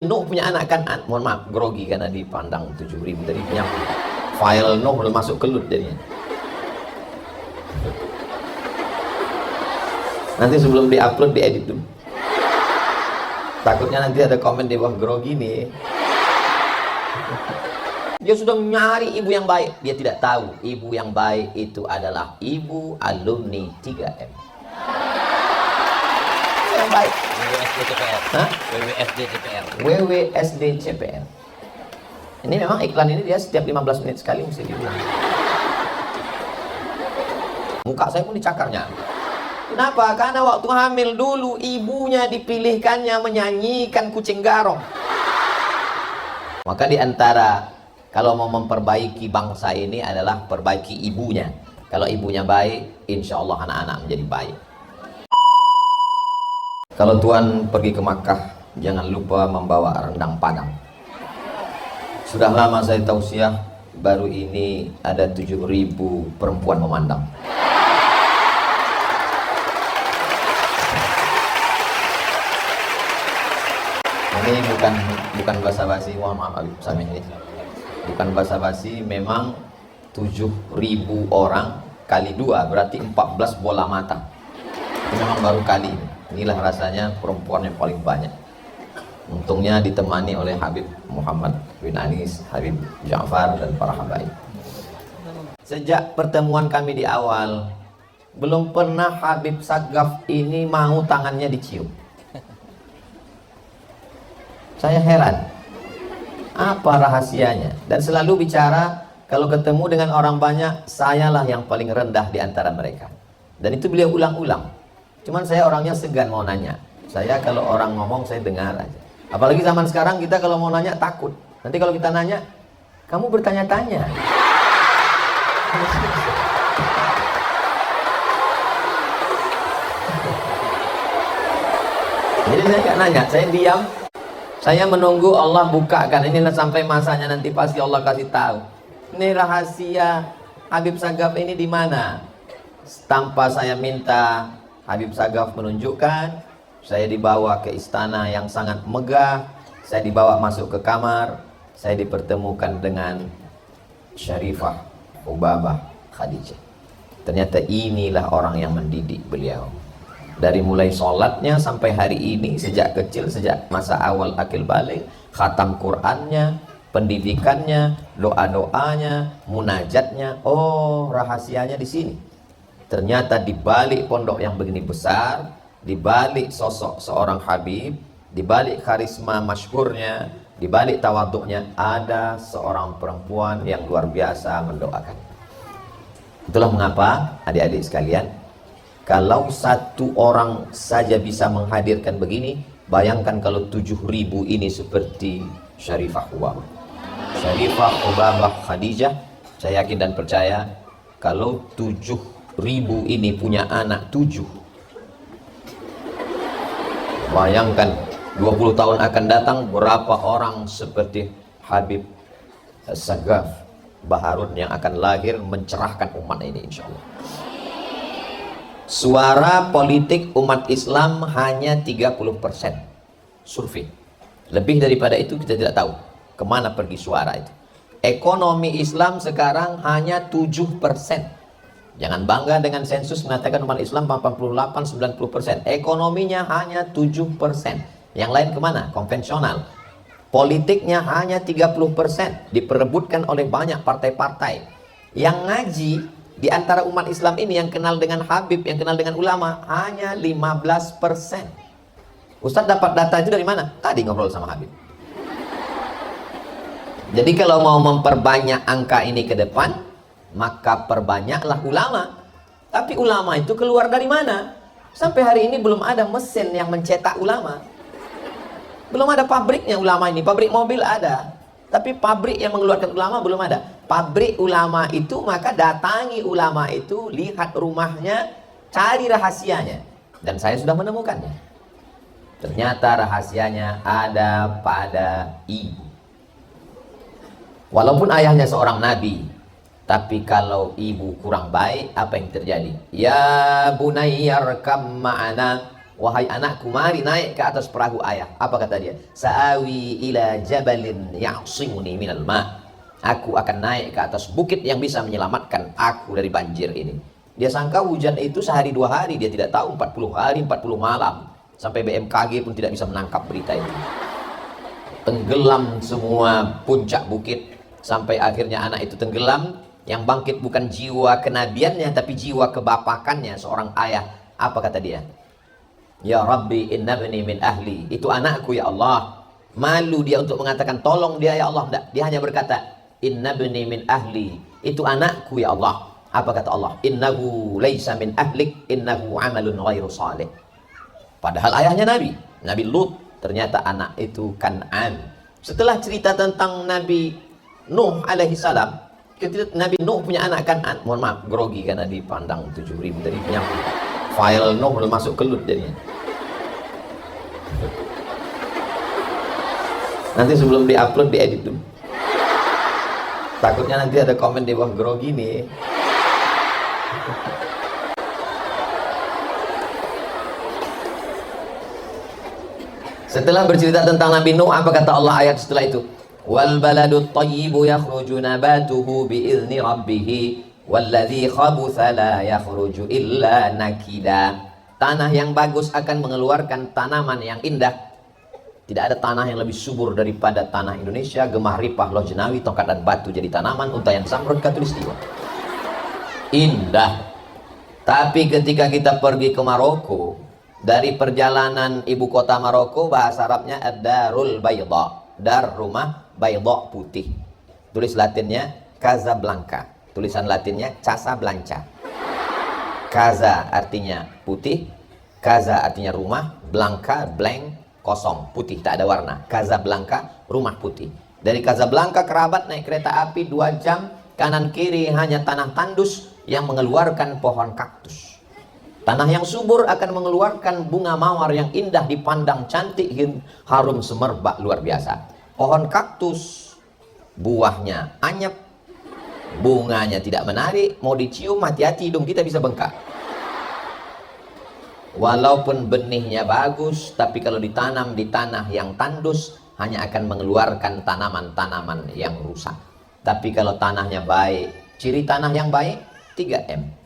Nuh punya anak kan, mohon maaf, grogi karena dipandang 7.000 tadi punya file Nuh belum masuk kelut jadinya. Nanti sebelum diupload diedit dulu. Takutnya nanti ada komen di bawah grogi nih. Dia sudah nyari ibu yang baik, dia tidak tahu ibu yang baik itu adalah ibu alumni 3M. Yang baik. WWSD CPR. Hah? WWSD CPR. WWSD CPR. Ini memang iklan ini dia setiap 15 menit sekali mesti diulang. Muka saya pun dicakarnya. Kenapa? Karena waktu hamil dulu ibunya dipilihkannya menyanyikan Kucing Garong. Maka diantara kalau mau memperbaiki bangsa ini adalah perbaiki ibunya. Kalau ibunya baik, insya Allah anak-anak menjadi baik. Kalau Tuhan pergi ke Makkah, jangan lupa membawa rendang Padang. Sudah lama saya tausiah, baru ini ada 7.000 perempuan memandang. Ini bukan basa-basi, mohon maaf Habib Samih ini. Bukan basa-basi, memang 7.000 orang kali 2 berarti 14 bola mata. Itu memang baru kali ini. Inilah rasanya perempuan yang paling banyak. Untungnya ditemani oleh Habib Muhammad bin Anis, Habib Ja'far dan para habaib. Sejak pertemuan kami di awal, belum pernah Habib Sagaf ini mau tangannya dicium. Saya heran, apa rahasianya? Dan selalu bicara, kalau ketemu dengan orang banyak, sayalah yang paling rendah di antara mereka. Dan itu beliau ulang-ulang. Cuman saya orangnya segan mau nanya. Saya kalau orang ngomong, saya dengar aja. Apalagi zaman sekarang kita kalau mau nanya takut. Nanti kalau kita nanya, kamu bertanya-tanya. Jadi saya nggak nanya, saya diam. Saya menunggu Allah bukakan. Ini sampai masanya nanti pasti Allah kasih tahu. Ini rahasia Habib Sagaf ini di mana? Tanpa saya minta, Habib Sagaf menunjukkan. Saya dibawa ke istana yang sangat megah. Saya dibawa masuk ke kamar. Saya dipertemukan dengan Syarifah Ubabah Khadijah. Ternyata inilah orang yang mendidik beliau. Dari mulai sholatnya sampai hari ini, sejak kecil, sejak masa awal akil balik, khatam Qur'annya, pendidikannya, doa-doanya, munajatnya. Oh, rahasianya di sini. Ternyata di balik pondok yang begini besar, di balik sosok seorang Habib, di balik karisma masyhurnya, di balik tawaduknya, ada seorang perempuan yang luar biasa mendoakan. Itulah mengapa adik-adik sekalian, kalau satu orang saja bisa menghadirkan begini, bayangkan kalau 7.000 ini seperti Syarifah Ubabah. Syarifah Ubabah Khadijah, saya yakin dan percaya, kalau 7.000 ini punya anak 7, bayangkan 20 tahun akan datang berapa orang seperti Habib Sagaf Baharun yang akan lahir mencerahkan umat ini insya Allah. Suara politik umat Islam hanya 30% survei. Lebih daripada itu kita tidak tahu kemana pergi suara itu. Ekonomi Islam sekarang hanya 7%. Jangan bangga dengan sensus mengatakan umat Islam 88-90%. Ekonominya hanya 7%. Yang lain kemana? Konvensional. Politiknya hanya 30%. Diperebutkan oleh banyak partai-partai. Yang ngaji di antara umat Islam ini yang kenal dengan Habib, yang kenal dengan ulama, hanya 15%. Ustadz dapat data itu dari mana? Tadi ngobrol sama Habib. Jadi kalau mau memperbanyak angka ini ke depan, maka perbanyaklah ulama. Tapi ulama itu keluar dari mana? Sampai hari ini belum ada mesin yang mencetak ulama. Belum ada pabriknya ulama ini. Pabrik mobil ada, tapi pabrik yang mengeluarkan ulama belum ada. Pabrik ulama itu, maka datangi ulama itu, lihat rumahnya, cari rahasianya. Dan saya sudah menemukannya. Ternyata rahasianya ada pada ibu. Walaupun ayahnya seorang nabi, tapi kalau ibu kurang baik, apa yang terjadi? Ya bunayyarkam ma'ana wahai anakku, mari naik ke atas perahu ayah. Apa kata dia? Sa'awi ila jabalin ya'simuni minal ma'. Aku akan naik ke atas bukit yang bisa menyelamatkan aku dari banjir ini. Dia sangka hujan itu sehari 2 hari, dia tidak tahu 40 hari 40 malam. Sampai BMKG pun tidak bisa menangkap berita itu. Tenggelam semua puncak bukit, sampai akhirnya anak itu tenggelam. Yang bangkit bukan jiwa kenabiannya, tapi jiwa kebapakannya, seorang ayah. Apa kata dia? Ya Rabbi innabni min ahli. Itu anakku ya Allah. Malu dia untuk mengatakan tolong dia ya Allah. Tidak. Dia hanya berkata innabni min ahli. Itu anakku ya Allah. Apa kata Allah? Innahu laysa min ahlik, innahu amalun ghairu salih. Padahal ayahnya Nabi Lut. Ternyata anak itu Kan'an. Setelah cerita tentang Nabi Nuh alaihi salam, ketika Nabi Nuh punya anak Kan'an. Mohon maaf, grogi karena dipandang 7.000 tadi nyambung. File Nuh belum masuk ke Lut jadinya. Nanti sebelum diupload diedit dulu. Takutnya nanti ada komen di bawah grogi nih. Setelah bercerita tentang Nabi Nuh, apa kata Allah ayat setelah itu? Wal baladut thayyibu yakhruju nabatuhu bi'izni rabbih walladzi khabutha la yakhruju illa nakida. Tanah yang bagus akan mengeluarkan tanaman yang indah. Tidak ada tanah yang lebih subur daripada tanah Indonesia. Gemah ripah, loh jenawi, tongkat dan batu jadi tanaman, untayan samrud katulistiwa. Indah. Tapi ketika kita pergi ke Maroko, dari perjalanan ibu kota Maroko, bahasa Arabnya ad-darul bayda. Dar, rumah, bayda, putih. Tulis Latinnya Casablanca. Tulisan Latinnya Casablanca. Casa artinya putih, Casa artinya rumah, Blanca, blank, kosong, putih, tak ada warna. Casablanca, rumah putih. Dari Casablanca ke Rabat naik kereta api 2 jam, kanan kiri hanya tanah tandus yang mengeluarkan pohon kaktus. Tanah yang subur akan mengeluarkan bunga mawar yang indah, dipandang cantik, harum semerbak luar biasa. Pohon kaktus, buahnya anyep, bunganya tidak menarik, mau dicium hati-hati hidung kita bisa bengkak. Walaupun benihnya bagus, tapi kalau ditanam di tanah yang tandus, hanya akan mengeluarkan tanaman-tanaman yang rusak. Tapi kalau tanahnya baik, ciri tanah yang baik 3M.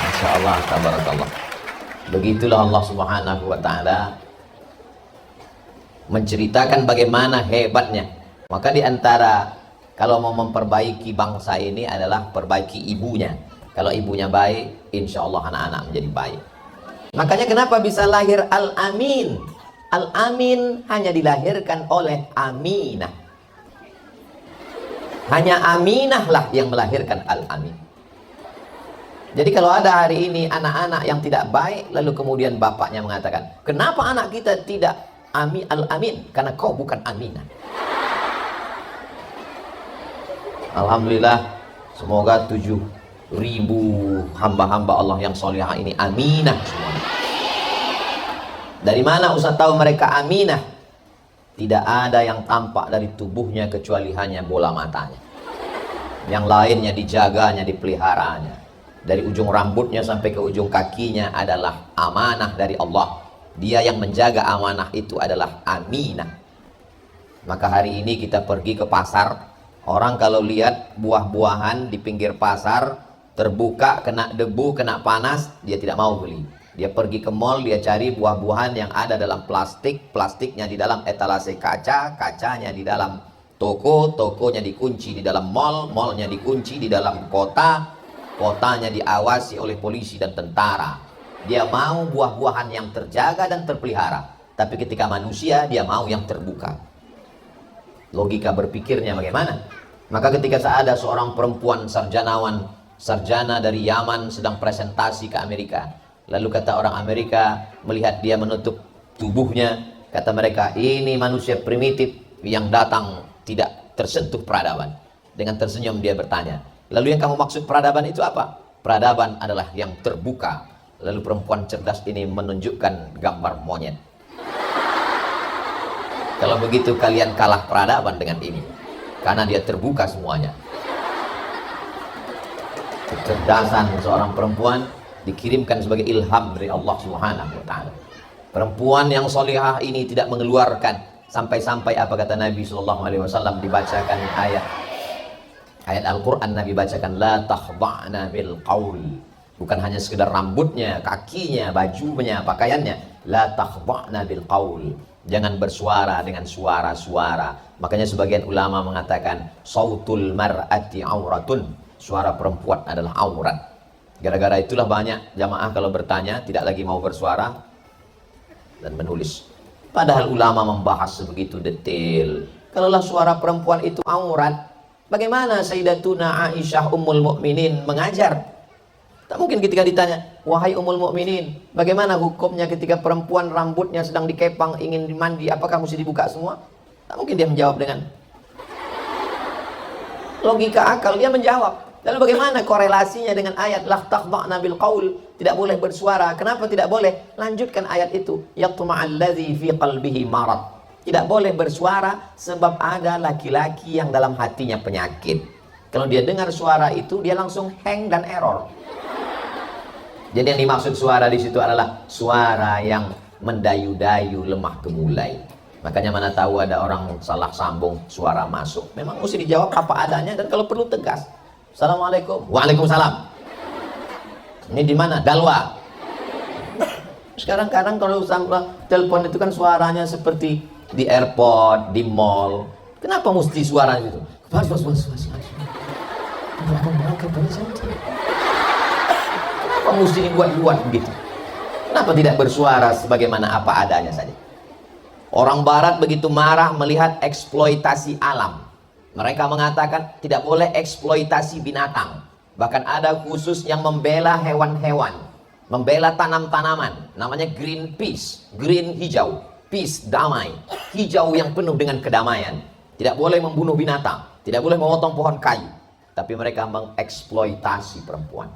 Masya Allah, tabarakallah. Begitulah Allah subhanahu wa ta'ala menceritakan bagaimana hebatnya. Maka diantara kalau mau memperbaiki bangsa ini adalah perbaiki ibunya. Kalau ibunya baik, insya Allah anak-anak menjadi baik. Makanya kenapa bisa lahir Al-Amin? Al-Amin hanya dilahirkan oleh Aminah. Hanya Aminah lah yang melahirkan Al-Amin. Jadi kalau ada hari ini anak-anak yang tidak baik, lalu kemudian bapaknya mengatakan, kenapa anak kita tidak Al-Amin? Karena kau bukan Aminah. Alhamdulillah, semoga 7.000 hamba-hamba Allah yang solihah ini Aminah semuanya. Dari mana Ustaz tahu mereka Aminah? Tidak ada yang tampak dari tubuhnya kecuali hanya bola matanya. Yang lainnya dijaganya, dipeliharanya. Dari ujung rambutnya sampai ke ujung kakinya adalah amanah dari Allah. Dia yang menjaga amanah itu adalah Aminah. Maka hari ini kita pergi ke pasar. Orang kalau lihat buah-buahan di pinggir pasar terbuka, kena debu, kena panas, dia tidak mau beli. Dia pergi ke mall, dia cari buah-buahan yang ada dalam plastik, plastiknya di dalam etalase kaca, kacanya di dalam toko, tokonya dikunci di dalam mall, mallnya dikunci di dalam kota, kotanya diawasi oleh polisi dan tentara. Dia mau buah-buahan yang terjaga dan terpelihara. Tapi ketika manusia, dia mau yang terbuka. Logika berpikirnya bagaimana? Maka ketika ada seorang perempuan sarjanawan, sarjana dari Yaman sedang presentasi ke Amerika. Lalu kata orang Amerika, melihat dia menutup tubuhnya, kata mereka, ini manusia primitif yang datang tidak tersentuh peradaban. Dengan tersenyum dia bertanya, lalu yang kamu maksud peradaban itu apa? Peradaban adalah yang terbuka. Lalu perempuan cerdas ini menunjukkan gambar monyet. Kalau begitu kalian kalah peradaban dengan ini, karena dia terbuka semuanya. Kecerdasan seorang perempuan dikirimkan sebagai ilham dari Allah Subhanahu wa taala. Perempuan yang solihah ini tidak mengeluarkan, sampai-sampai apa kata Nabi sallallahu alaihi wasallam, dibacakan ayat Al-Qur'an, Nabi bacakan la takhda'na bil qaul. Bukan hanya sekedar rambutnya, kakinya, bajunya, pakaiannya, la takhda'na bil qaul. Jangan bersuara dengan suara-suara. Makanya sebagian ulama mengatakan sautul mar'ati auratun. Suara perempuan adalah aurat. Gara-gara itulah banyak jamaah kalau bertanya tidak lagi mau bersuara dan menulis. Padahal ulama membahas sebegitu detail. Kalaulah suara perempuan itu aurat, bagaimana Sayyidatuna Aisyah Ummul Mukminin mengajar? Tak mungkin ketika ditanya, wahai Ummul Mukminin, bagaimana hukumnya ketika perempuan rambutnya sedang dikepang ingin mandi, apakah mesti dibuka semua? Tak mungkin dia menjawab dengan logika akal. Dia menjawab. Lalu bagaimana korelasinya dengan ayat la takhda'na bil qaul, tidak boleh bersuara? Kenapa tidak boleh? Lanjutkan ayat itu, yatma'alladzi fi qalbihi marad. Tidak boleh bersuara sebab ada laki-laki yang dalam hatinya penyakit. Kalau dia dengar suara itu, dia langsung hang dan error. Jadi yang dimaksud suara di situ adalah suara yang mendayu-dayu, lemah gemulai. Makanya mana tahu ada orang salah sambung, suara masuk. Memang mesti dijawab apa adanya dan kalau perlu tegas. Assalamualaikum. Waalaikumsalam. Ini di mana? Dalwa. Sekarang kadang kalau telepon itu kan suaranya seperti di airport, di mall. Kenapa mesti suara itu? Kenapa mesti dibuat-buat begitu? Kenapa tidak bersuara sebagaimana apa adanya saja? Orang barat begitu marah melihat eksploitasi alam. Mereka mengatakan tidak boleh eksploitasi binatang. Bahkan ada khusus yang membela hewan-hewan, membela tanam-tanaman. Namanya green peace, green hijau, peace damai, hijau yang penuh dengan kedamaian. Tidak boleh membunuh binatang, tidak boleh memotong pohon kayu. Tapi mereka mengeksploitasi perempuan.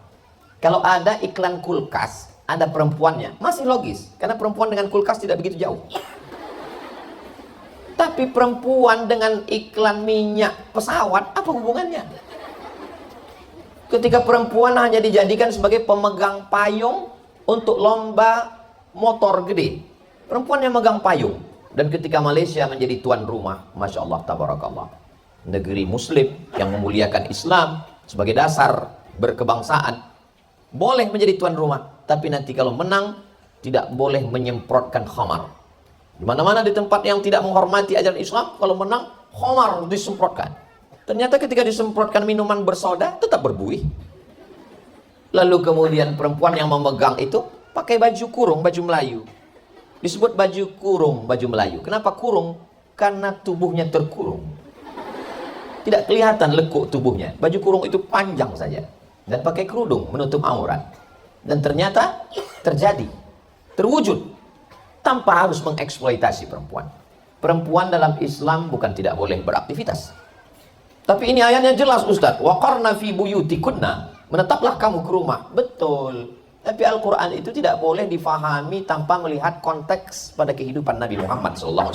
Kalau ada iklan kulkas, ada perempuannya, masih logis. Karena perempuan dengan kulkas tidak begitu jauh. Tapi perempuan dengan iklan minyak pesawat, apa hubungannya? Ketika perempuan hanya dijadikan sebagai pemegang payung untuk lomba motor gede. Perempuan yang megang payung. Dan ketika Malaysia menjadi tuan rumah, Masya Allah, tabarakallah, negeri muslim yang memuliakan Islam sebagai dasar berkebangsaan, boleh menjadi tuan rumah. Tapi nanti kalau menang, tidak boleh menyemprotkan khamar. Di mana-mana di tempat yang tidak menghormati ajaran Islam, kalau menang, khamar disemprotkan. Ternyata ketika disemprotkan minuman bersoda, tetap berbuih. Lalu kemudian perempuan yang memegang itu pakai baju kurung, baju Melayu. Disebut baju kurung, baju Melayu. Kenapa kurung? Karena tubuhnya terkurung. Tidak kelihatan lekuk tubuhnya. Baju kurung itu panjang saja. Dan pakai kerudung menutup aurat. Dan ternyata terjadi, terwujud, tanpa harus mengeksploitasi perempuan. Perempuan dalam Islam bukan tidak boleh beraktivitas. Tapi ini ayatnya jelas, Ustaz. Waqarna fi buyutikunna. Menetaplah kamu ke rumah. Betul. Tapi Al-Quran itu tidak boleh difahami tanpa melihat konteks pada kehidupan Nabi Muhammad SAW.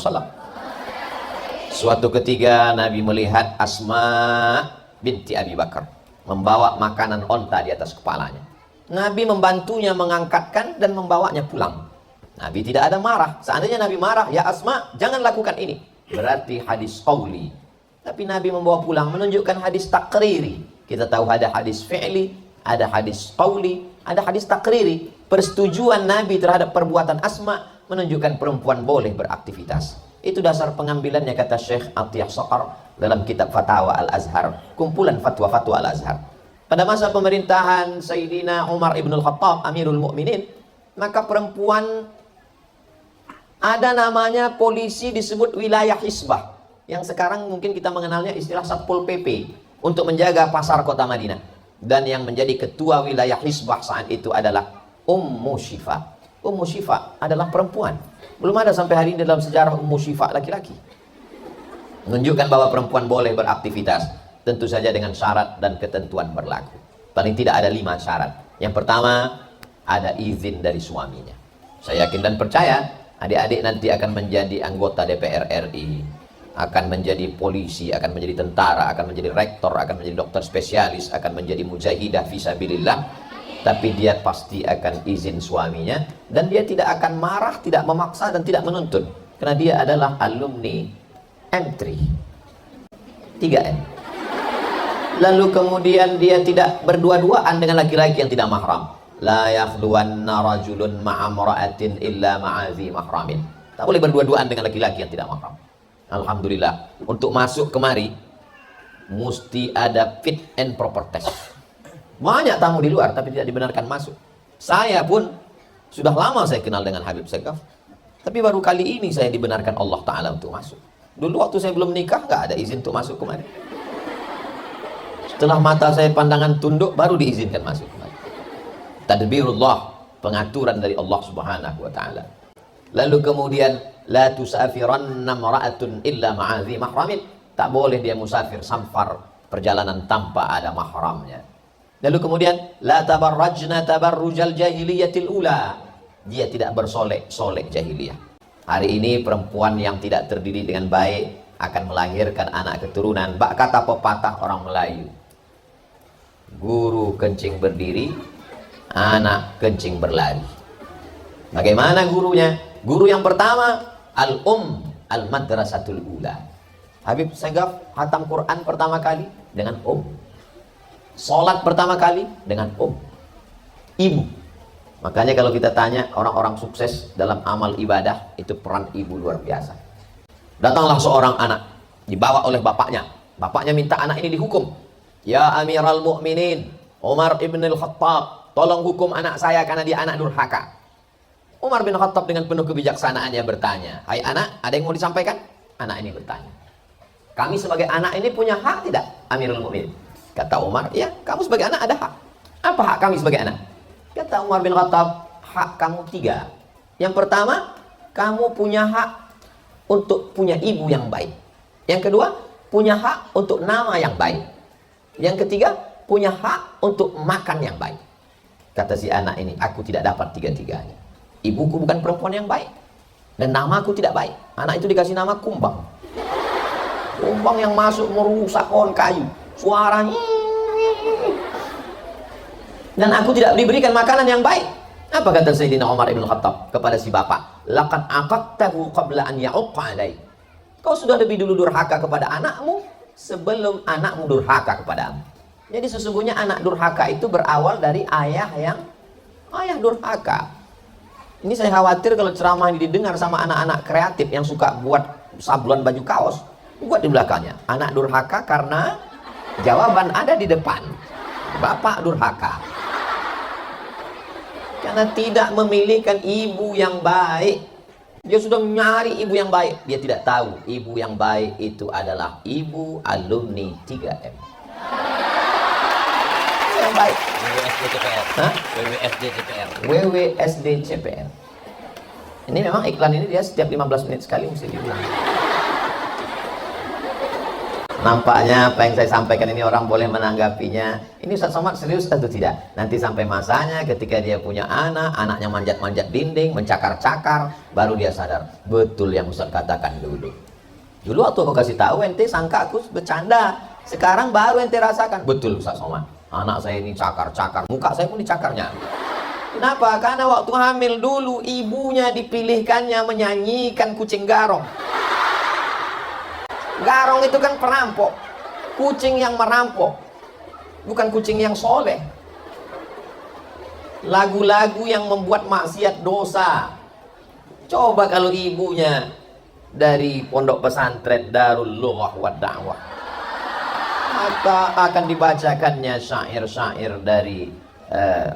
Suatu ketika Nabi melihat Asma binti Abi Bakar membawa makanan onta di atas kepalanya. Nabi membantunya mengangkatkan dan membawanya pulang. Nabi tidak ada marah. Seandainya Nabi marah, ya Asma, jangan lakukan ini. Berarti hadis qauli. Tapi Nabi membawa pulang menunjukkan hadis takriri. Kita tahu ada hadis fi'li, ada hadis qauli, ada hadis takriri. Persetujuan Nabi terhadap perbuatan Asma menunjukkan perempuan boleh beraktivitas. Itu dasar pengambilannya, kata Syekh Atiyah Saqar dalam kitab Fatawa Al-Azhar, kumpulan fatwa-fatwa Al-Azhar. Pada masa pemerintahan Sayyidina Umar ibn al-Khattab, Amirul Mukminin, maka perempuan ada namanya polisi disebut wilayah Hisbah, yang sekarang mungkin kita mengenalnya istilah Satpol PP, untuk menjaga pasar kota Madinah. Dan yang menjadi ketua wilayah Hisbah saat itu adalah Ummu Syifa. Ummu Syifa adalah perempuan. Belum ada sampai hari ini dalam sejarah Ummu Syifa laki-laki. Menunjukkan bahwa perempuan boleh beraktivitas, tentu saja dengan syarat dan ketentuan berlaku. Paling tidak ada 5 syarat. Yang pertama, ada izin dari suaminya. Saya yakin dan percaya adik-adik nanti akan menjadi anggota DPR RI, akan menjadi polisi, akan menjadi tentara, akan menjadi rektor, akan menjadi dokter spesialis, akan menjadi mujahidah fisabilillah, tapi dia pasti akan izin suaminya, dan dia tidak akan marah, tidak memaksa, dan tidak menuntut, karena dia adalah alumni M3 3M. Lalu kemudian dia tidak berdua-duaan dengan laki-laki yang tidak mahram. La yakhluwanna rajulun ma'amra'atin illa ma'azi mahramin. Tak boleh berdua-duaan dengan laki-laki yang tidak mahram. Alhamdulillah, untuk masuk kemari mesti ada fit and proper test. Banyak tamu di luar tapi tidak dibenarkan masuk. Saya pun sudah lama saya kenal dengan Habib Segaf, tapi baru kali ini saya dibenarkan Allah Ta'ala untuk masuk. Dulu waktu saya belum nikah nggak ada izin untuk masuk kemari. Setelah mata saya pandangan tunduk baru diizinkan masuk kemari. Tadbirullah, pengaturan dari Allah Subhanahu wa Ta'ala. Lalu kemudian la tusafiranna mar'atun illa ma'azi mahramin. Tak boleh dia musafir, samfar, perjalanan tanpa ada mahramnya. Lalu kemudian la tabarrajna tabarrujal jahiliyatil ula. Dia tidak bersolek-solek jahiliyah. Hari ini perempuan yang tidak terdidik dengan baik akan melahirkan anak keturunan. Bak kata pepatah orang Melayu, guru kencing berdiri, anak kencing berlari. Bagaimana gurunya? Guru yang pertama al-madrasatul ula. Habib Segaf hatam Quran pertama kali dengan Salat pertama kali dengan ibu. Makanya kalau kita tanya orang-orang sukses dalam amal ibadah, itu peran ibu luar biasa. Datanglah seorang anak dibawa oleh bapaknya. Bapaknya minta anak ini dihukum. Ya Amiral Mu'minin Umar ibn al-Khattab, tolong hukum anak saya karena dia anak durhaka. Umar bin Khattab dengan penuh kebijaksanaannya bertanya, hai anak, ada yang mau disampaikan? Anak ini bertanya, kami sebagai anak ini punya hak tidak, Amirul Mukminin? Kata Umar, ya, kamu sebagai anak ada hak. Apa hak kami sebagai anak? Kata Umar bin Khattab, hak kamu 3. Yang pertama, kamu punya hak untuk punya ibu yang baik. Yang kedua, punya hak untuk nama yang baik. Yang ketiga, punya hak untuk makan yang baik. Kata si anak ini, aku tidak dapat 3-tiganya. Ibuku bukan perempuan yang baik, dan namaku tidak baik. Anak itu dikasih nama Kumbang. Kumbang yang masuk merusak pohon kayu, suaranya. Dan aku tidak diberikan makanan yang baik. Apa kata Sayyidina Umar ibn Khattab kepada si bapak? Laqad aqaqtahu qabla an ya'uqqa alaik. Kau sudah lebih dulu durhaka kepada anakmu sebelum anakmu durhaka kepadamu. Jadi sesungguhnya anak durhaka itu berawal dari ayah durhaka. Ini saya khawatir kalau ceramah ini didengar sama anak-anak kreatif yang suka buat sablon baju kaos, buat di belakangnya. Anak durhaka karena jawaban ada di depan. Bapak durhaka karena tidak memilihkan ibu yang baik. Dia sudah mencari ibu yang baik, dia tidak tahu ibu yang baik itu adalah ibu alumni 3M. Yang baik. WWSD CPR. Ini memang iklan ini dia setiap 15 menit sekali mesti diulang. Nampaknya apa yang saya sampaikan ini orang boleh menanggapinya, ini Ustaz Somad serius atau tidak? Nanti sampai masanya ketika dia punya anak, anaknya manjat-manjat dinding, mencakar-cakar, baru dia sadar, betul yang Ustaz katakan dulu. Dulu waktu aku kasih tahu, ente sangka aku bercanda. Sekarang baru ente rasakan, betul Ustaz Somad. Anak saya ini cakar-cakar, muka saya pun dicakarnya. Kenapa? Karena waktu hamil dulu, ibunya dipilihkannya menyanyikan kucing garong. Garong itu kan perampok, kucing yang merampok, bukan kucing yang soleh. Lagu-lagu yang membuat maksiat dosa. Coba kalau ibunya dari pondok pesantren Darul Lughah wa Da'wah, maka akan dibacakannya syair-syair dari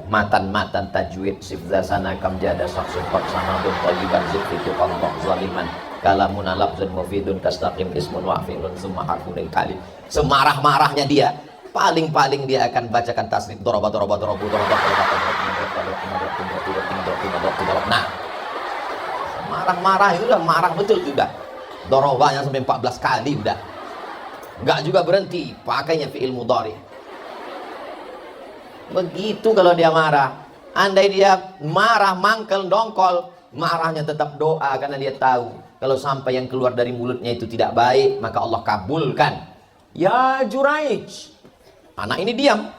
matan-matan tajwid, sifzasana kam jada saksifat sanadun tayyiban zikritu qalbak zaliman kalamun alabzun mufidun kastaqim ismun wa'filun summa harfun kalim. Semarah-marahnya dia, paling-paling dia akan bacakan tasrif doroba. Nah, marah-marah itu udah marah betul juga. Dorobanya sampai 14 kali udah. Enggak juga berhenti, pakainya fi'il mudhari. Begitu kalau dia marah. Andai dia marah, mangkel, dongkol, marahnya tetap doa karena dia tahu kalau sampai yang keluar dari mulutnya itu tidak baik, maka Allah kabulkan. Ya Juraij. Anak ini diam.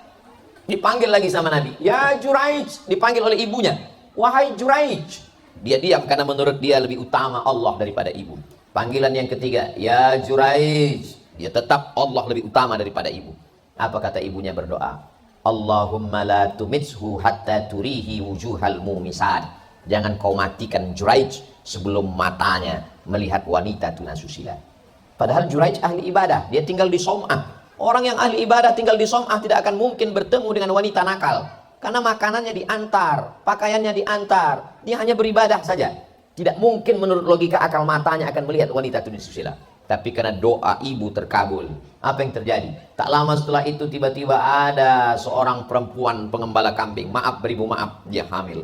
Dipanggil lagi sama Nabi. Ya Juraij. Dipanggil oleh ibunya. Wahai Juraij. Dia diam karena menurut dia lebih utama Allah daripada ibu. Panggilan yang ketiga. Ya Juraij. Dia tetap Allah lebih utama daripada ibu. Apa kata ibunya berdoa? Allahumma la tumitshu hatta turihi wujuhal mumisad. Jangan kau matikan Juraij sebelum matanya melihat wanita tunasusila. Padahal Juraij ahli ibadah, dia tinggal di Som'ah. Orang yang ahli ibadah tinggal di Som'ah tidak akan mungkin bertemu dengan wanita nakal. Karena makanannya diantar, pakaiannya diantar, dia hanya beribadah saja. Tidak mungkin menurut logika akal matanya akan melihat wanita tunasusila. Tapi karena doa ibu terkabul, apa yang terjadi? Tak lama setelah itu tiba-tiba ada seorang perempuan pengembala kambing. Maaf beribu, maaf, dia hamil.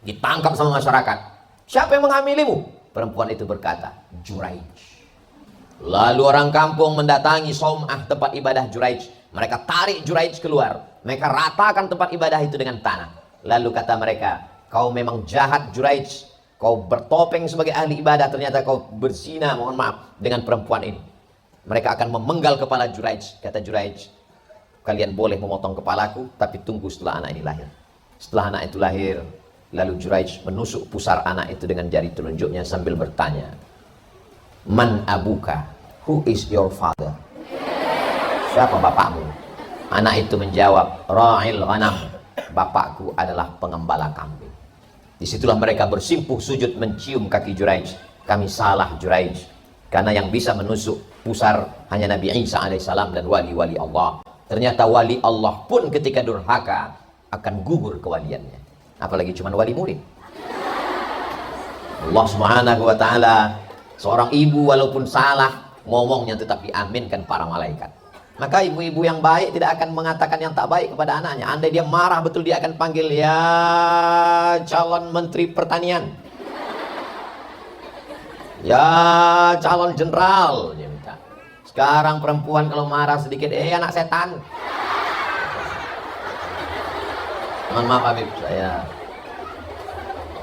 Ditangkap sama masyarakat. Siapa yang menghamilimu? Perempuan itu berkata, Juraij. Lalu orang kampung mendatangi Som'ah, tempat ibadah Juraij. Mereka tarik Juraij keluar. Mereka ratakan tempat ibadah itu dengan tanah. Lalu kata mereka, kau memang jahat Juraij. Kau bertopeng sebagai ahli ibadah, ternyata kau berzina, mohon maaf, dengan perempuan ini. Mereka akan memenggal kepala Juraij. Kata Juraij, kalian boleh memotong kepalaku, tapi tunggu setelah anak ini lahir. Setelah anak itu lahir, lalu Juraij menusuk pusar anak itu dengan jari telunjuknya sambil bertanya, Man abuka? Who is your father? Siapa bapakmu? Anak itu menjawab, Ra'il ghanam. Bapakku adalah pengembala kambing. Disitulah mereka bersimpuh sujud mencium kaki Juraij. Kami salah Juraij. Karena yang bisa menusuk pusar hanya Nabi Isa alaihissalam dan wali-wali Allah. Ternyata wali Allah pun ketika durhaka akan gugur kewaliannya. Apalagi cuma wali murid. Allah subhanahu wa ta'ala, seorang ibu walaupun salah, ngomongnya tetap diaminkan para malaikat. Maka ibu-ibu yang baik tidak akan mengatakan yang tak baik kepada anaknya. Andai dia marah betul, dia akan panggil, ya calon menteri pertanian, ya calon jenderal, dia minta. Sekarang perempuan kalau marah sedikit, anak setan. Mohon maaf Habib, saya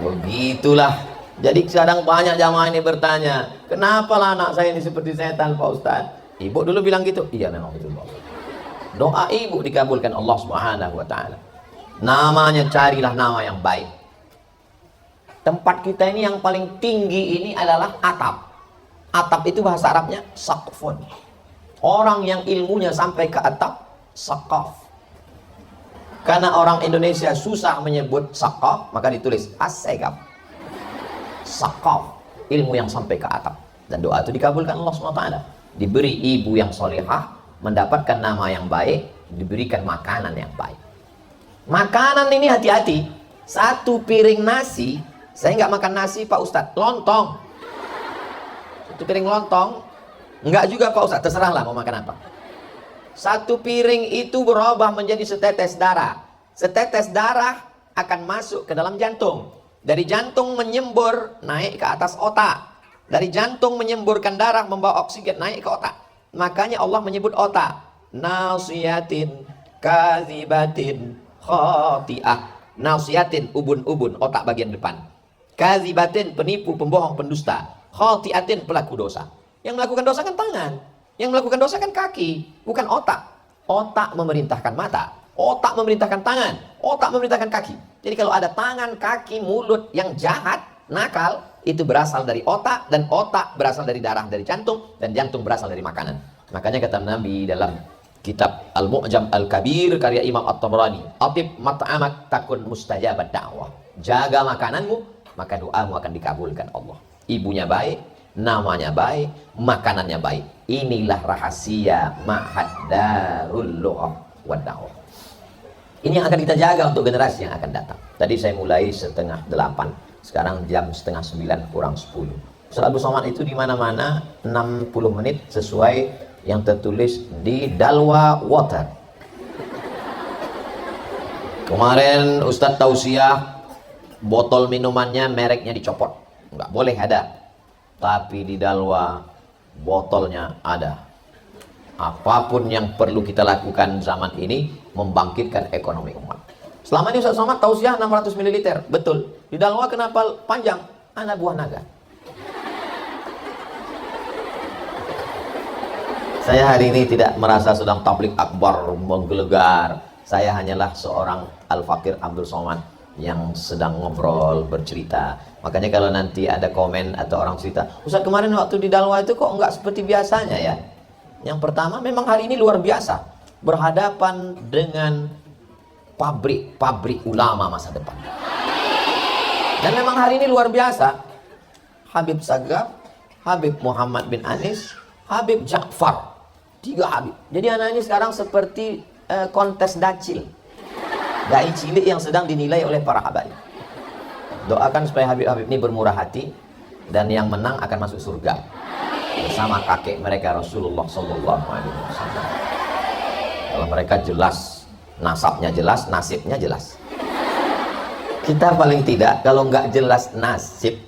begitulah. Jadi kadang banyak jamaah ini bertanya, kenapa lah anak saya ini seperti setan Pak Ustadz? Ibu dulu bilang gitu. Iya memang betul. Doa ibu dikabulkan Allah subhanahu wa ta'ala. Namanya carilah nama yang baik. Tempat kita ini yang paling tinggi ini adalah atap. Atap itu bahasa Arabnya saqfun. Orang yang ilmunya sampai ke atap, saqaf. Karena orang Indonesia susah menyebut saqaf, maka ditulis as-segaf. Saqaf, ilmu yang sampai ke atap. Dan doa itu dikabulkan Allah subhanahu wa ta'ala. Diberi ibu yang solehah, mendapatkan nama yang baik, diberikan makanan yang baik. Makanan ini hati-hati. Satu piring nasi, saya nggak makan nasi Pak Ustadz, lontong. Satu piring lontong, nggak juga Pak Ustadz, terserahlah mau makan apa. Satu piring itu berubah menjadi setetes darah. Setetes darah akan masuk ke dalam jantung. Dari jantung menyembur naik ke atas otak. Dari jantung menyemburkan darah, membawa oksigen naik ke otak. Makanya Allah menyebut otak. Nasiyatin, kazibatin, khati'ah. Nasiyatin, ubun-ubun, otak bagian depan. Kazibatin, penipu, pembohong, pendusta. Khati'atin, pelaku dosa. Yang melakukan dosa kan tangan. Yang melakukan dosa kan kaki, bukan otak. Otak memerintahkan mata. Otak memerintahkan tangan. Otak memerintahkan kaki. Jadi kalau ada tangan, kaki, mulut yang jahat, nakal, itu berasal dari otak, dan otak berasal dari darah dari jantung, dan jantung berasal dari makanan. Makanya kata Nabi dalam kitab Al-Mu'jam Al-Kabir karya Imam At-Tabrani, atib mat'amak takun mustajabat da'wah. Jaga makananmu, maka doamu akan dikabulkan Allah. Ibunya baik, namanya baik, makanannya baik. Inilah rahasia Ma'had Darul Lughah wa Da'wah. Ini yang akan kita jaga untuk generasi yang akan datang. Tadi saya mulai 7:30. Sekarang jam 8:30 kurang 10. Ustaz Abdul Somad itu di mana-mana 60 menit sesuai yang tertulis di Dalwa Water. Kemarin Ustadz tausiah botol minumannya mereknya dicopot. Nggak boleh ada. Tapi di Dalwa botolnya ada. Apapun yang perlu kita lakukan zaman ini membangkitkan ekonomi umat. Selama ini Ustaz Somad tausiah 600 ml. Betul. Di Dalwa kenapa panjang? Anak buah naga. Saya hari ini tidak merasa sedang tablik akbar menggelegar. Saya hanyalah seorang Al-Fakir Abdul Somad yang sedang ngobrol, bercerita. Makanya kalau nanti ada komen atau orang cerita, Ustaz kemarin waktu di Dalwa itu kok enggak seperti biasanya ya. Yang pertama memang hari ini luar biasa. Berhadapan dengan pabrik ulama masa depan. Dan memang hari ini luar biasa. Habib Sagaf, Habib Muhammad bin Anis, Habib Ja'far. 3 Habib. Jadi anak ini sekarang seperti kontes dacil. Dai cilik yang sedang dinilai oleh para habaib. Doakan supaya Habib-Habib ini bermurah hati dan yang menang akan masuk surga bersama kakek mereka Rasulullah Sallallahu Alaihi Wasallam. Kalau mereka jelas, nasabnya jelas, nasibnya jelas. Kita paling tidak kalau nggak jelas nasib,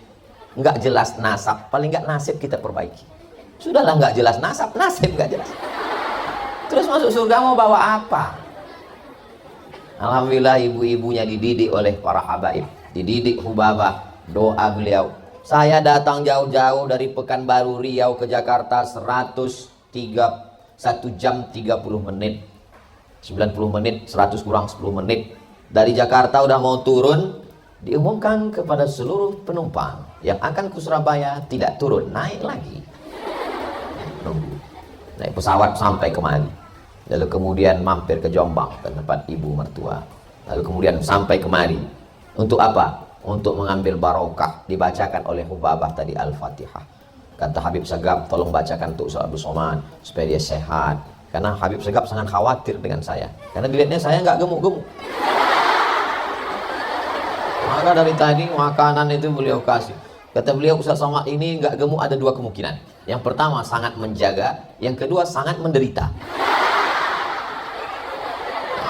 nggak jelas nasab, paling nggak nasib kita perbaiki. Sudahlah nggak jelas nasab, nasib nggak jelas. Terus masuk surga mau bawa apa? Alhamdulillah ibu-ibunya dididik oleh para habaib, dididik Hubabah. Doa beliau, saya datang jauh-jauh dari Pekanbaru Riau ke Jakarta 1 jam 30 menit 90 menit 100 kurang 10 menit. Dari Jakarta udah mau turun, diumumkan kepada seluruh penumpang yang akan ke Surabaya tidak turun, naik lagi. Naik pesawat sampai kemari. Lalu kemudian mampir ke Jombang ke tempat ibu mertua. Lalu kemudian sampai kemari. Untuk apa? Untuk mengambil barokah. Dibacakan oleh Hubabah tadi Al-Fatihah. Kata Habib Sagaf, tolong bacakan untuk Ustaz Abdul Somad supaya dia sehat. Karena Habib Sagaf sangat khawatir dengan saya. Karena dilihatnya saya nggak gemuk-gemuk. Maka dari tadi makanan itu beliau kasih. Kata beliau, Ustaz Somad ini nggak gemuk ada 2 kemungkinan. Yang pertama sangat menjaga, yang kedua sangat menderita.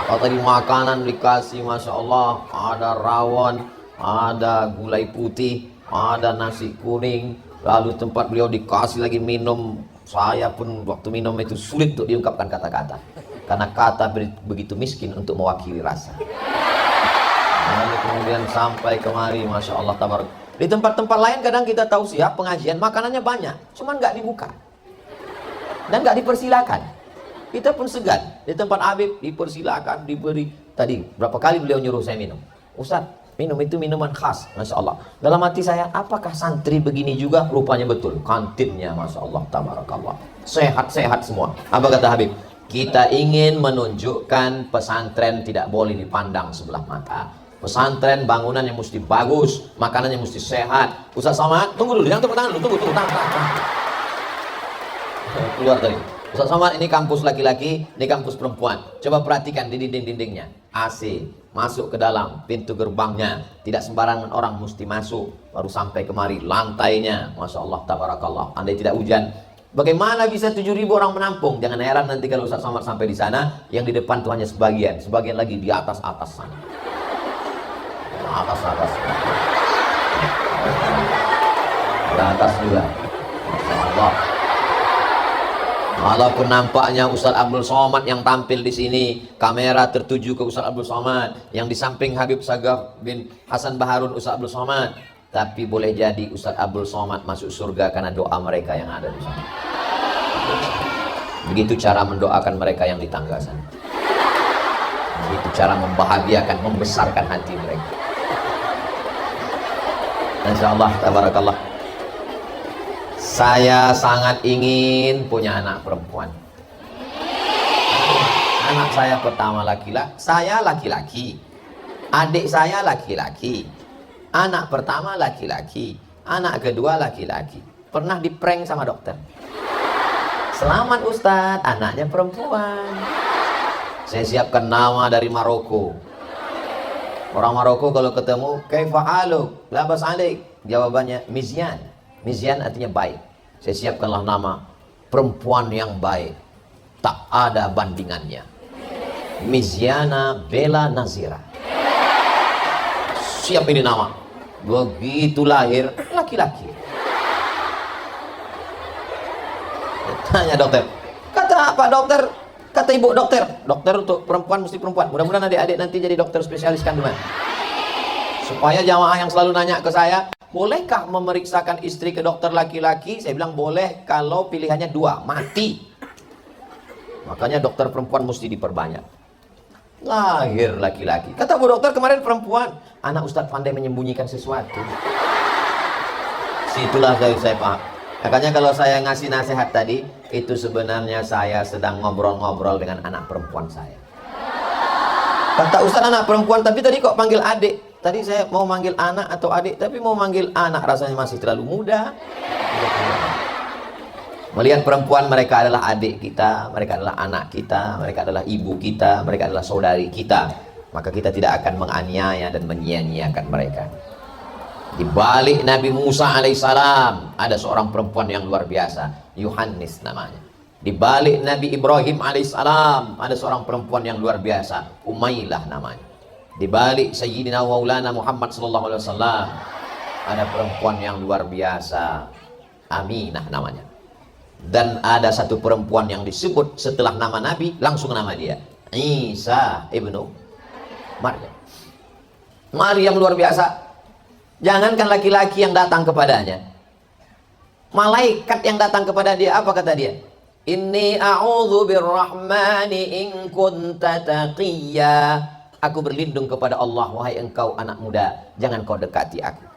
Kalau tadi makanan dikasih, Masya Allah, ada rawon, ada gulai putih, ada nasi kuning, lalu tempat beliau dikasih lagi minum. Saya pun waktu minum itu sulit untuk diungkapkan kata-kata, karena kata begitu miskin untuk mewakili rasa. Lalu kemudian sampai kemari, Masya Allah, tabarak. Di tempat-tempat lain kadang kita tahu siap pengajian, makanannya banyak, cuman nggak dibuka dan nggak dipersilakan. Kita pun segan. Di tempat Habib dipersilakan, diberi. Tadi berapa kali beliau nyuruh saya minum. Ustaz, minum itu minuman khas, Masya Allah. Dalam hati saya, apakah santri begini juga? Rupanya betul. Kantinnya, Masya Allah, tabarakallah. Sehat-sehat semua. Apa kata Habib? Kita ingin menunjukkan pesantren tidak boleh dipandang sebelah mata. Pesantren bangunannya mesti bagus, makanannya mesti sehat. Ustaz Somad, tunggu dulu, jangan tepuk tangan dulu, tunggu, tahan. Keluar tadi. Ustaz Somad, ini kampus laki-laki, ini kampus perempuan. Coba perhatikan di dinding-dindingnya. AC, masuk ke dalam, pintu gerbangnya. Tidak sembarangan orang mesti masuk. Baru sampai kemari, lantainya. Masya Allah, tabarakallah. Andai tidak hujan, bagaimana bisa 7.000 orang menampung? Jangan heran nanti kalau Ustaz Somad sampai di sana, yang di depan itu hanya sebagian. Sebagian lagi di atas-atas sana. Atas-atas. Di atas juga. Masya Allah. Walaupun nampaknya Ustaz Abdul Somad yang tampil di sini, kamera tertuju ke Ustaz Abdul Somad, yang di samping Habib Sagaf bin Hasan Baharun Ustaz Abdul Somad, tapi boleh jadi Ustaz Abdul Somad masuk surga karena doa mereka yang ada di sana. Begitu cara mendoakan mereka yang di tangga sana. Begitu cara membahagiakan, membesarkan hati mereka. Insyaallah, tabarakallah. Saya sangat ingin punya anak perempuan. Anak saya pertama laki-laki, saya laki-laki. Adik saya laki-laki. Anak pertama laki-laki. Anak kedua laki-laki. Pernah diprank sama dokter. Selamat Ustadz, anaknya perempuan. Saya siapkan nama dari Maroko. Orang Maroko kalau ketemu, kaifa haluk? Labas alik. Jawabannya Mizyan. Mizyan artinya baik. Saya siapkanlah nama perempuan yang baik, tak ada bandingannya. Mizyana Bella Nazira. Siap ini nama. Begitu lahir laki-laki. Tanya dokter. Kata Pak dokter, Kata ibu dokter untuk perempuan mesti perempuan. Mudah-mudahan adik-adik nanti jadi dokter spesialis kandungan. Supaya jamaah yang selalu nanya ke saya, bolehkah memeriksakan istri ke dokter laki-laki? Saya bilang boleh kalau pilihannya dua, mati. Makanya dokter perempuan mesti diperbanyak. Lahir laki-laki. Kata bu dokter kemarin perempuan. Anak Ustadz pandai menyembunyikan sesuatu. Situlah saya paham. Makanya kalau saya ngasih nasihat tadi, itu sebenarnya saya sedang ngobrol-ngobrol dengan anak perempuan saya. Kata Ustadz anak perempuan, tapi tadi kok panggil adik? Tadi saya mau manggil anak atau adik, tapi mau manggil anak rasanya masih terlalu muda. Melihat perempuan, mereka adalah adik kita, mereka adalah anak kita, mereka adalah ibu kita, mereka adalah saudari kita. Maka kita tidak akan menganiaya dan menyia-nyiakan mereka. Di balik Nabi Musa alaihissalam ada seorang perempuan yang luar biasa, Yohanes namanya. Di balik Nabi Ibrahim alaihissalam ada seorang perempuan yang luar biasa, Umailah namanya. Di balik Sayyidina Maulana Muhammad sallallahu alaihi wasallam ada perempuan yang luar biasa, Aminah namanya. Dan ada satu perempuan yang disebut setelah nama Nabi langsung nama dia, Isa ibnu Maryam. Maryam luar biasa. Jangankan laki-laki yang datang kepadanya, malaikat yang datang kepada dia, apa kata dia? Inni a'udzu birrahmani in kunta taqiyya. Aku berlindung kepada Allah, wahai engkau anak muda, jangan kau dekati aku.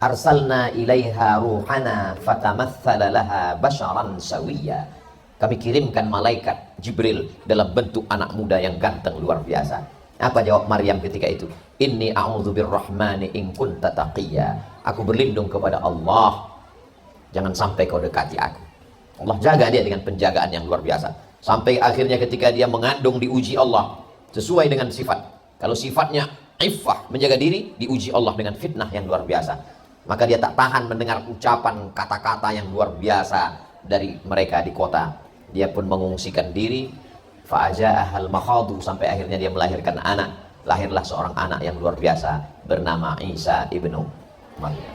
Arsalna ilaiha ruhana fatamatsala laha basharan sawiyya. Kami kirimkan malaikat Jibril dalam bentuk anak muda yang ganteng luar biasa. Apa jawab Maryam ketika itu? Inni a'udzu birrahmani in kunta taqiyya. Aku berlindung kepada Allah, jangan sampai kau dekati aku. Allah jaga dia dengan penjagaan yang luar biasa. Sampai akhirnya ketika dia mengandung diuji Allah sesuai dengan sifat. Kalau sifatnya iffah, menjaga diri, diuji Allah dengan fitnah yang luar biasa. Maka dia tak tahan mendengar ucapan kata-kata yang luar biasa dari mereka di kota. Dia pun mengungsikan diri. Fa'aja'ahal makhadu, sampai akhirnya dia melahirkan anak. Lahirlah seorang anak yang luar biasa bernama Isa ibnu Maryam.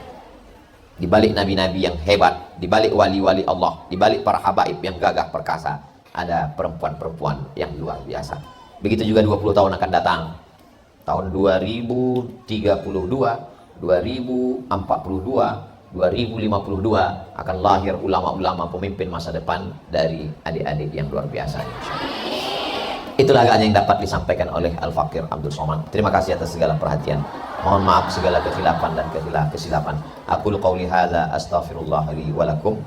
Di balik nabi-nabi yang hebat, di balik wali-wali Allah, di balik para habaib yang gagah perkasa, ada perempuan-perempuan yang luar biasa. Begitu juga 20 tahun akan datang. Tahun 2032, 2042, 2052 akan lahir ulama-ulama pemimpin masa depan dari adik-adik yang luar biasa. Itulah agaknya yang dapat disampaikan oleh Al-Fakir Abdul Somad. Terima kasih atas segala perhatian. Mohon maaf segala kesilapan dan kesilapan. Aqulu qauli hadza astaghfirullah li wa lakum.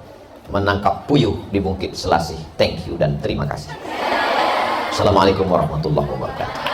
Menangkap puyuh di Bukit Selasih. Thank you dan terima kasih. Assalamualaikum warahmatullahi wabarakatuh.